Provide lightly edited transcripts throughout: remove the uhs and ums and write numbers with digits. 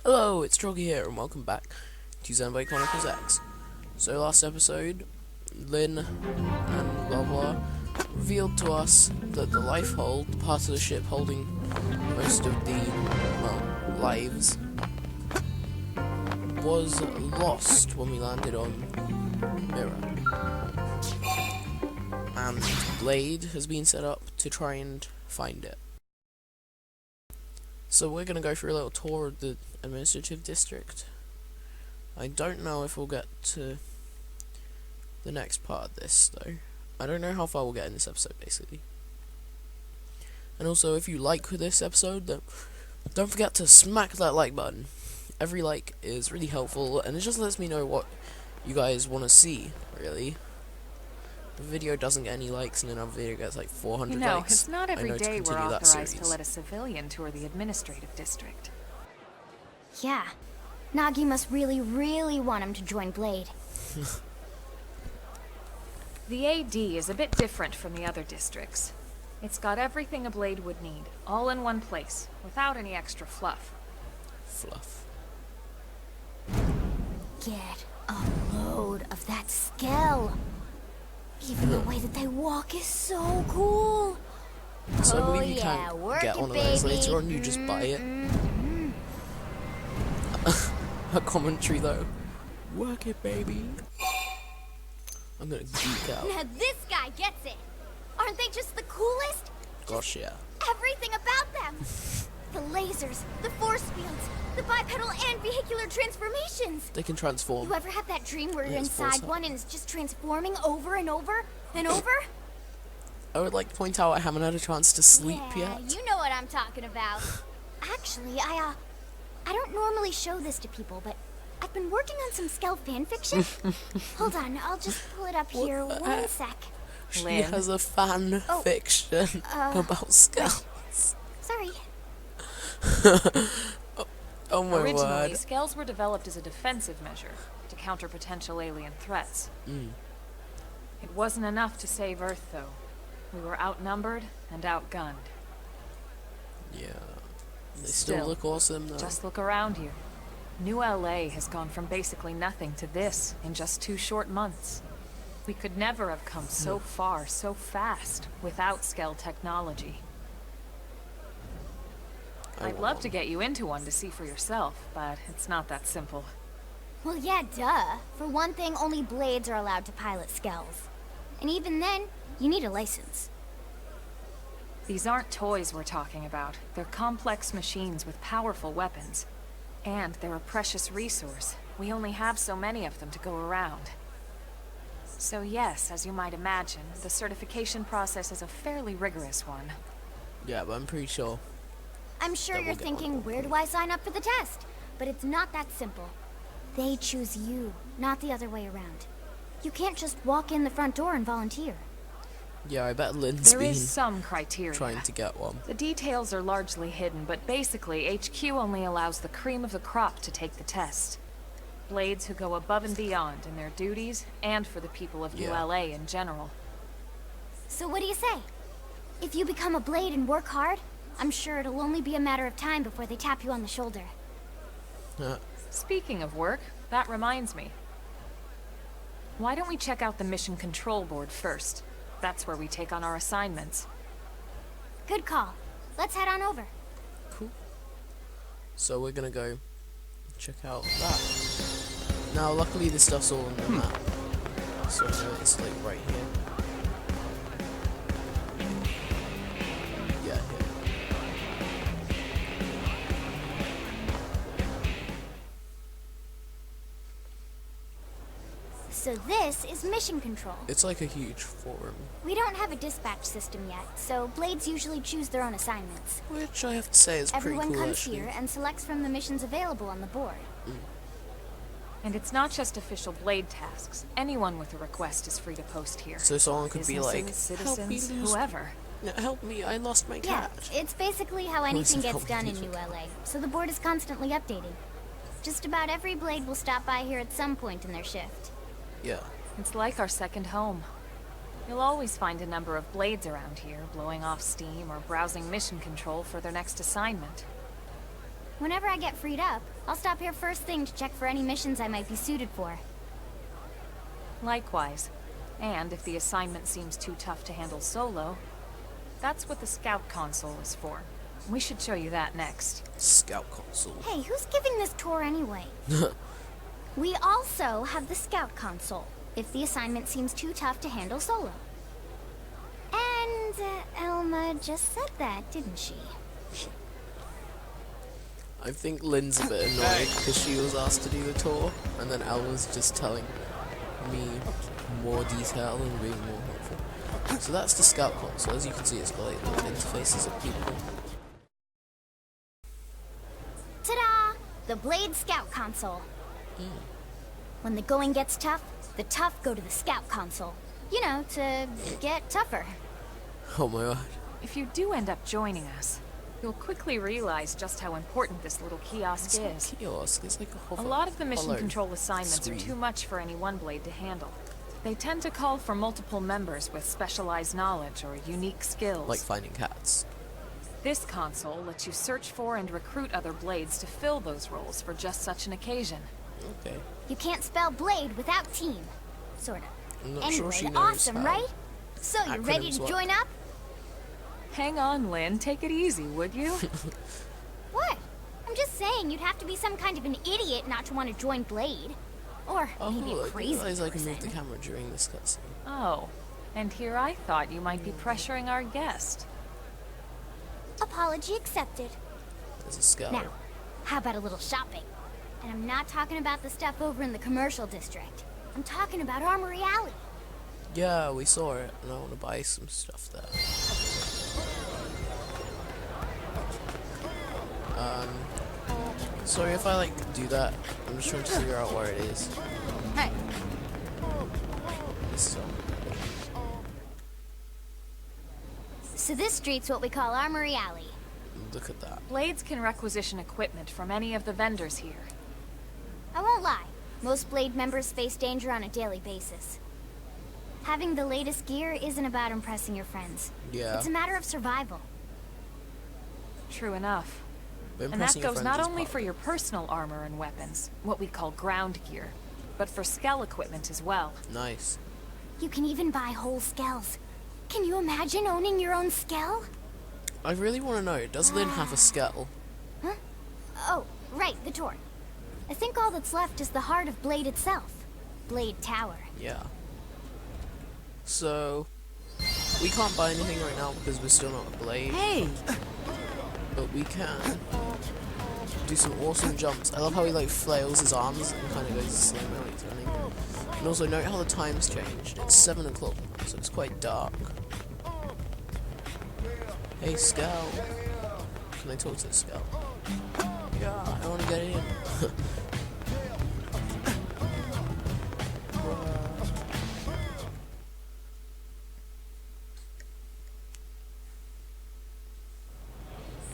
Hello, it's Troggy here, and welcome back to Xenoblade Chronicles X. So last episode, Lynn and blah blah revealed to us that the life hold, the part of the ship holding most of the, lives, was lost when we landed on Mirror. And Blade has been set up to try and find it. So we're going to go for a little tour of the administrative district. I don't know if we'll get to the next part of this, though. I don't know how far we'll get in this episode, basically. And also, if you like this episode, then don't forget to smack that like button. Every like is really helpful, and it just lets me know what you guys want to see, really. The video doesn't get any likes, and another video gets like 400 likes. It's not every day we're authorized to let a civilian tour the administrative district. Yeah. Nagi must really, really want him to join Blade. The AD is a bit different from the other districts. It's got everything a Blade would need, all in one place, without any extra fluff. Fluff. Get a load of that Skell. Even the way that they walk is so cool. So I believe you can't get one of those later on, you just buy it. A commentary though. Work it, baby. I'm gonna geek out. Now this guy gets it. Aren't they just the coolest? Gosh, yeah. Everything about them. The lasers, the force fields, the bipedal and vehicular transformations. They can transform. You ever have that dream where you're it's inside one and it's just transforming over and over and over? I would like to point out I haven't had a chance to sleep yet. You know what I'm talking about. Actually, I don't normally show this to people, but I've been working on some Skell fanfiction. Hold on, I'll just pull it up here. One sec. She has a fan fiction about Skells. Sorry. Oh my word. Originally, Skells were developed as a defensive measure to counter potential alien threats. It wasn't enough to save Earth, though. We were outnumbered and outgunned. Yeah. They still look awesome, though. Just look around you. New LA has gone from basically nothing to this in just 2 short months. We could never have come so far, so fast, without Skell technology. I'd love to get you into one to see for yourself, but it's not that simple. Well, yeah, duh. For one thing, only Blades are allowed to pilot Skells. And even then, you need a license. These aren't toys we're talking about. They're complex machines with powerful weapons. And they're a precious resource. We only have so many of them to go around. So yes, as you might imagine, the certification process is a fairly rigorous one. Yeah, but I'm pretty sure. I'm sure you're thinking, where do I sign up for the test? But it's not that simple. They choose you, not the other way around. You can't just walk in the front door and volunteer. Yeah, I bet Lynn's There been is some criteria. trying to get one. The details are largely hidden, but basically HQ only allows the cream of the crop to take the test. Blades who go above and beyond in their duties and for the people of ULA in general. So what do you say? If you become a Blade and work hard, I'm sure it'll only be a matter of time before they tap you on the shoulder. Speaking of work, that reminds me. Why don't we check out the mission control board first? That's where we take on our assignments. Good call. Let's head on over. Cool. So we're gonna go check out that. Now, luckily this stuff's all on the map. So I know it's like right here. Yeah, here. So this is mission control. It's like a huge forum. We don't have a dispatch system yet, so Blades usually choose their own assignments. Which I have to say is pretty Everyone cool, comes actually. here and selects from the missions available on the board. And it's not just official Blade tasks. Anyone with a request is free to post here. So someone could be like, citizens, help me whoever. No, help me, I lost my Yeah, cat. it's basically how anything gets done in New LA, so the board is constantly updating. Just about every Blade will stop by here at some point in their shift. Yeah. It's like our second home. You'll always find a number of Blades around here, blowing off steam or browsing mission control for their next assignment. Whenever I get freed up, I'll stop here first thing to check for any missions I might be suited for. Likewise. And if the assignment seems too tough to handle solo, that's what the scout console is for. We should show you that next. Scout console. Hey, who's giving this tour anyway? We also have the scout console, if the assignment seems too tough to handle solo. And Elma just said that, didn't she? I think Lynn's a bit annoyed because she was asked to do the tour, and then Elma's just telling me more detail and being more helpful. So that's the scout console. As you can see, it's got like little interfaces of people. Ta-da! The Blade Scout console. When the going gets tough, the tough go to the scout console. You know, to get tougher. Oh my god. If you do end up joining us, you'll quickly realize just how important this little kiosk It's is. not a kiosk, it's like a A lot of the mission hollow control assignments screen. are too much for any one blade to handle. They tend to call for multiple members with specialized knowledge or unique skills. Like finding cats. This console lets you search for and recruit other blades to fill those roles for just such an occasion. Okay. You can't spell blade without team. Sorta. I'm not Anyway, sure she knows awesome, how right? So, you ready acronyms to work. join up? Hang on, Lynn. Take it easy, would you? What? I'm just saying you'd have to be some kind of an idiot not to want to join Blade. Or Oh, maybe a I crazy realize I can move the person. camera during this cutscene. Oh, and here I thought you might be pressuring our guest. Apology accepted. There's a skull. Now, how about a little shopping? And I'm not talking about the stuff over in the commercial district. I'm talking about Armory Alley. Yeah, we saw it, and I want to buy some stuff there. Sorry if I like do that. I'm just trying to figure out where it is. Hey. This So this street's what we call Armory Alley. look at that. Blades can requisition equipment from any of the vendors here. I won't lie. Most Blade members face danger on a daily basis. Having the latest gear isn't about impressing your friends. Yeah. It's a matter of survival. True enough. But And that impressing your goes friends not is only part for of it. your personal armor and weapons, what we call ground gear, but for Skell equipment as well. Nice. You can even buy whole Skells. Can you imagine owning your own Skell? I really want to know, does Lynn have a Skell? Huh? Oh, right, the tour. I think all that's left is the heart of Blade itself. Blade Tower. Yeah. So, we can't buy anything right now because we're still not a Blade. Hey! But we can do some awesome jumps. I love how he like flails his arms and kind of goes slow mo when he's running. And also note how the time's changed. It's 7 o'clock, so it's quite dark. Hey, Skell. Can I talk to Skell? Yeah, I want to get in.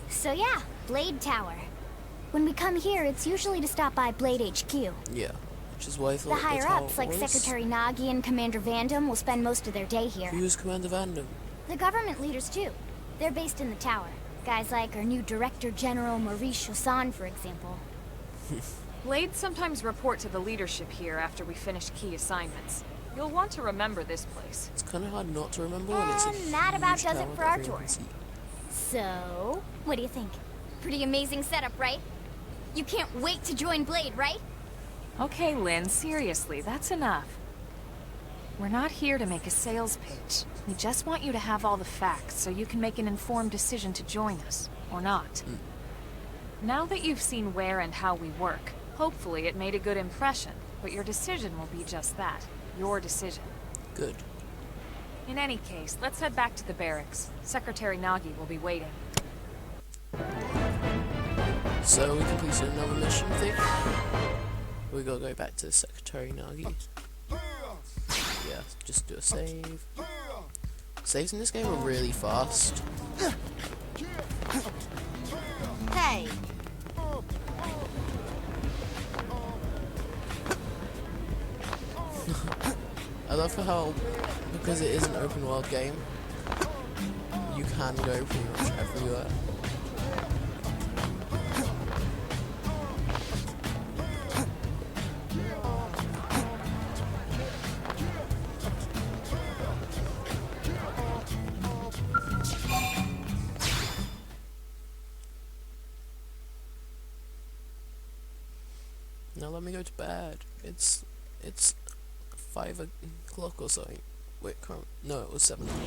So yeah, Blade Tower. When we come here, it's usually to stop by Blade HQ. Yeah, which is why I The thought higher that's how ups, it like was. Secretary Nagi and Commander Vandam, will spend most of their day here. Who's Commander Vandam? The government leaders, too. They're based in the tower. Guys like our new Director General Maurice Chassan, for example. Blades sometimes report to the leadership here after we finish key assignments. You'll want to remember this place. It's kind of hard not to remember when it's a And that about huge does it tower for that our everyone tour. can see. So, what do you think? Pretty amazing setup, right? You can't wait to join Blade, right? Okay, Lynn, seriously, that's enough. We're not here to make a sales pitch. We just want you to have all the facts so you can make an informed decision to join us, or not. Now that you've seen where and how we work, hopefully it made a good impression, but your decision will be just that, your decision. Good. In any case, let's head back to the barracks. Secretary Nagi will be waiting. So we completed another mission thing. We gotta go back to Secretary Nagi. Yeah, just do a save. Saves in this game are really fast. Hey! I love how, because it is an open world game, you can go pretty much everywhere. Now let me go to bed. It's 5 o'clock or something. Wait, no, it was 7 o'clock.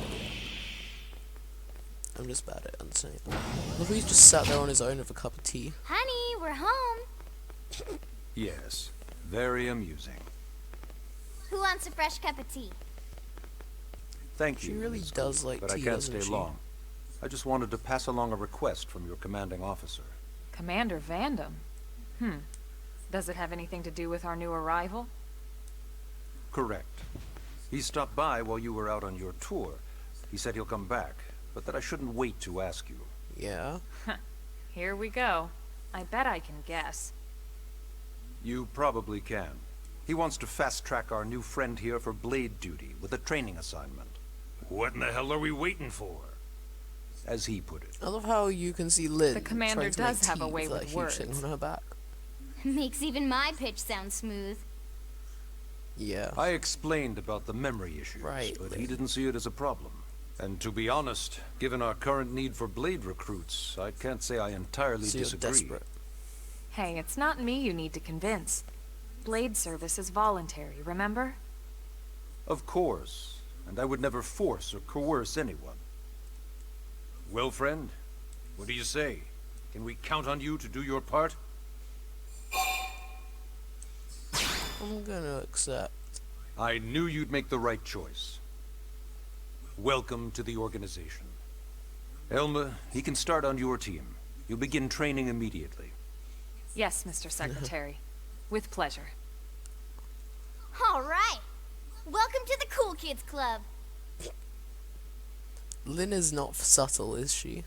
I'm just bad at understanding. Look, he's just sat there on his own with a cup of tea. Honey, we're home. Yes, very amusing. Who wants a fresh cup of tea? Thank She you. really Ms. does Cole, like but tea, I can't doesn't stay she? long. I just wanted to pass along a request from your commanding officer. Commander Vandam? Does it have anything to do with our new arrival? Correct. He stopped by while you were out on your tour. He said he'll come back, but that I shouldn't wait to ask you. Yeah. Here we go. I bet I can guess. You probably can. He wants to fast-track our new friend here for blade duty with a training assignment. What in the hell are we waiting for? As he put it. I love how you can see Lynn The commander trying to does make have a tea way that with huge thing words. on her back. Makes even my pitch sound smooth. Yeah. I explained about the memory issues, Right. but he didn't see it as a problem. And to be honest, given our current need for blade recruits, I can't say I entirely So you're disagree. desperate. Hey, it's not me you need to convince. Blade service is voluntary, remember? Of course, and I would never force or coerce anyone. Well, friend, what do you say? Can we count on you to do your part? I'm gonna accept. I knew you'd make the right choice. Welcome to the organization. Elma, he can start on your team. You'll begin training immediately. Yes, Mr. Secretary. With pleasure. All right. Welcome to the Cool Kids Club. Lynn is not subtle, is she?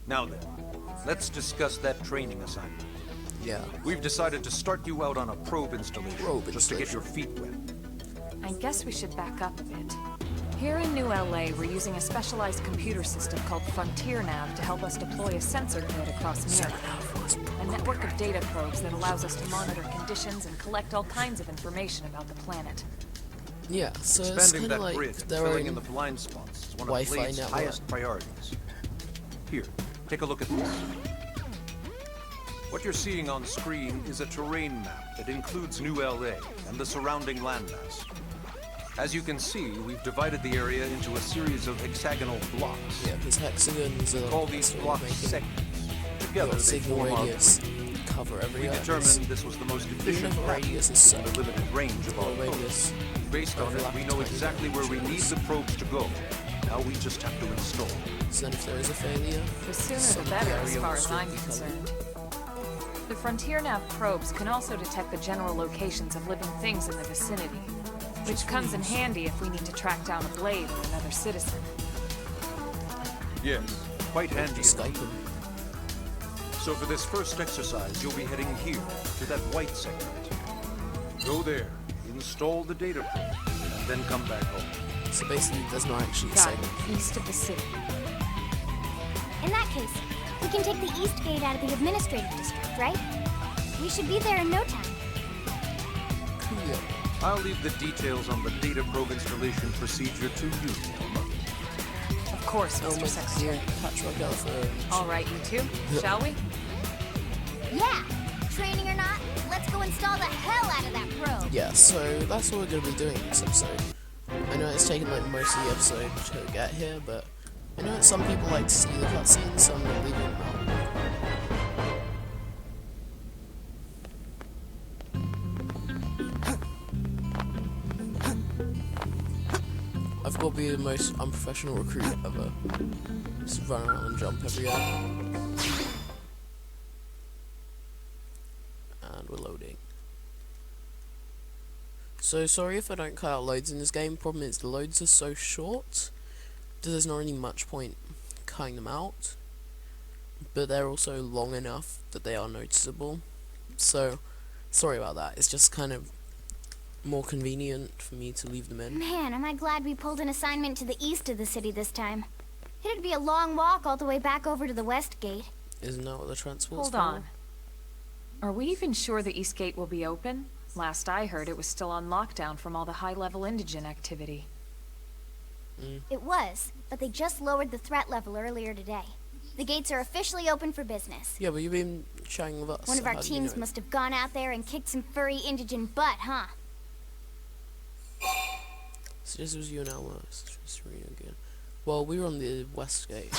Now then, let's discuss that training assignment. Yeah. We've decided to start you out on a probe installation, Probe just to get your feet wet. I guess we should back up a bit. Here in New LA, we're using a specialized computer system called Frontier Nav to help us deploy a sensor grid across Mirror. A network of data probes that allows us to monitor conditions and collect all kinds of information about the planet. Yeah, so it's Expanding kind of that like grid and their filling in own the blind spots is one Wi-Fi of Blade's network. highest priorities. Here, take a look at this. What you're seeing on screen is a terrain map that includes New LA and the surrounding landmass. As you can see, we've divided the area into a series of hexagonal blocks. Yeah, because hexagons are Call these sort of blocks making segments. Together your they signal form our radius grid. cover every We axis. determined this was the most efficient if a path, radius is given the limited range of our Or probes. radius. Based on it, overlap we know 20 exactly where we need dimensions. the probes to go. Now we just have to install. So then if there is a failure, The sooner some the better, as area far will as still I'm be covered. concerned. The Frontier Nav probes can also detect the general locations of living things in the vicinity, which comes in handy if we need to track down a blade or another citizen. Yes, quite handy. Just Skype indeed. them. So for this first exercise, you'll be heading here, to that white segment. Go there, install the data probe, and then come back home. So basically, there's not actually a Got segment. it. East of the city. In that case, we can take the East Gate out of the administrative district, right? We should be there in no time. Cool. I'll leave the details on the data probe installation procedure to you, Elma. Of course, Oh Mr. my Secretary. dear patchwork elephant. All right, you two. Shall we? Yeah. Training or not, let's go install the hell out of that probe. Yeah, so that's what we're going to be doing in this episode. I know it's taken like most of the episode to get here, but I know that some people like to see the cutscenes, so I'm going to leave them out. I've got to be the most unprofessional recruit ever. Just run around and jump everywhere. And we're loading. So sorry if I don't cut out loads in this game. Problem is the loads are so short that there's not really much point cutting them out. But they're also long enough that they are noticeable. So sorry about that. It's just kind of more convenient for me to leave them in. Man, am I glad we pulled an assignment to the east of the city this time. It'd be a long walk all the way back over to the West Gate. Isn't that what the transport's Hold for? on. Are we even sure the East Gate will be open? Last I heard, it was still on lockdown from all the high-level indigent activity. It was, but they just lowered the threat level earlier today. The gates are officially open for business. Yeah, but you've been chatting with us. One of so our how do you teams know? must have gone out there and kicked some furry indigent butt, huh? So this was you and Elma. Serena again. Well, we were on the west gate.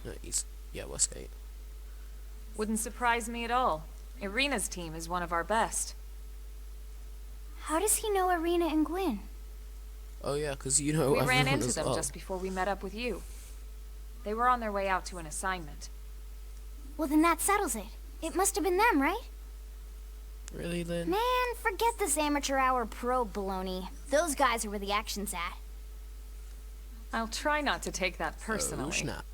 No, east. Yeah, west gate. Wouldn't surprise me at all. Irina's team is one of our best. How does he know Irina and Gwyn? Oh yeah, because you know We everyone ran into as them well. just before we met up with you. They were on their way out to an assignment. Well, then that settles it. It must have been them, right? Really, Lynn? Man, forget this amateur hour pro baloney. Those guys are where the action's at. I'll try not to take that Oh, personally. snap.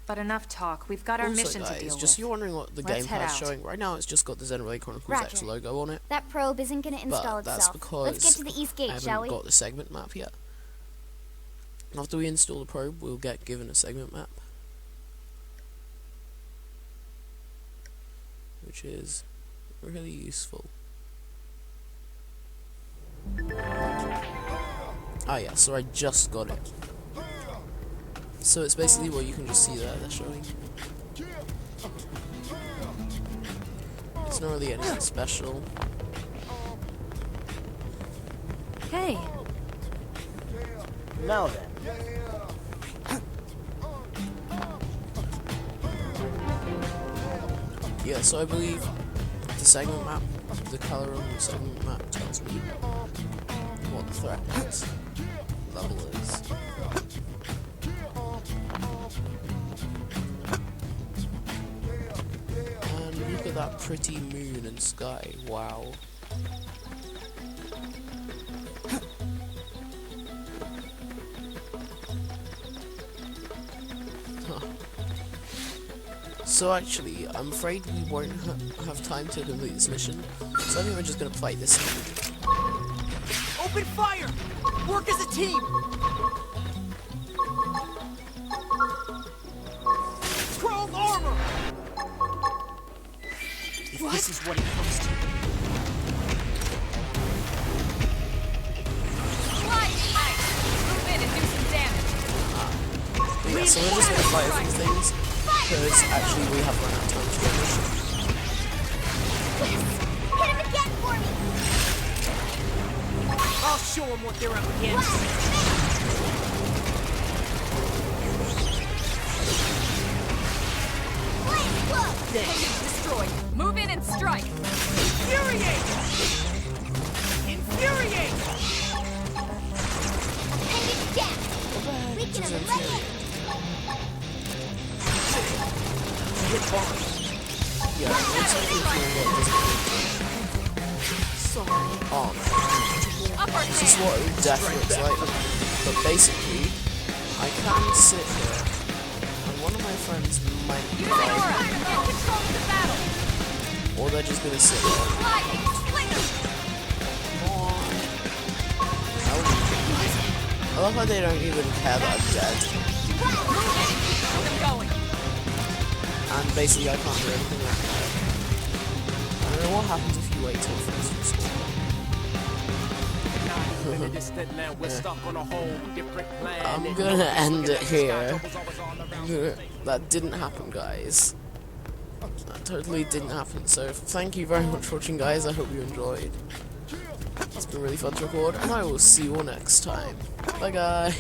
But enough talk. We've got our Also, mission guys, to deal just with. you're wondering what the Let's game head pad's out. showing. Right now, it's just got the Xenoblade Chronicles Roger. X logo on it. That probe isn't gonna install But that's itself. because Let's get to the east I gate, shall haven't we? got the segment map yet. After we install the probe, we'll get given a segment map, which is really useful. Ah yeah, so I just got it. So it's basically what you can just see there, they're showing. It's not really anything special. Hey, Now then. Yeah, so I believe the segment map, the color on the segment map tells me what the threat is, level is. And look at that pretty moon and sky, wow. So actually, I'm afraid we won't have time to complete this mission, so I think we're just gonna fight this. Open fire! Work as a team! Chrome armor! If this is what it comes to. move in and do some damage. But yeah, so we're just gonna fight a few things, because actually we have run out of time to do the mission. Hit him again for me! I'll show them what they're up against. Flame close! Target destroyed. Move in and strike. Infuriate! Infuriate! Pendant down! We can eliminate! Hit bomb. Yeah, it's actually oh no. This is what it definitely looks like. But basically, I can sit here, and one of my friends might Use die, an aura. Get control of the battle. or they're just gonna sit there. Fly and fling them. Come on. I love how they don't even care that I'm dead. Move in and keep them going. And basically I can't do anything like that. I don't know what happens if you wait till first respawn. I'm gonna end it here. That didn't happen, guys. That totally didn't happen. So thank you very much for watching, guys. I hope you enjoyed. It's been really fun to record, and I will see you all next time. Bye, guys.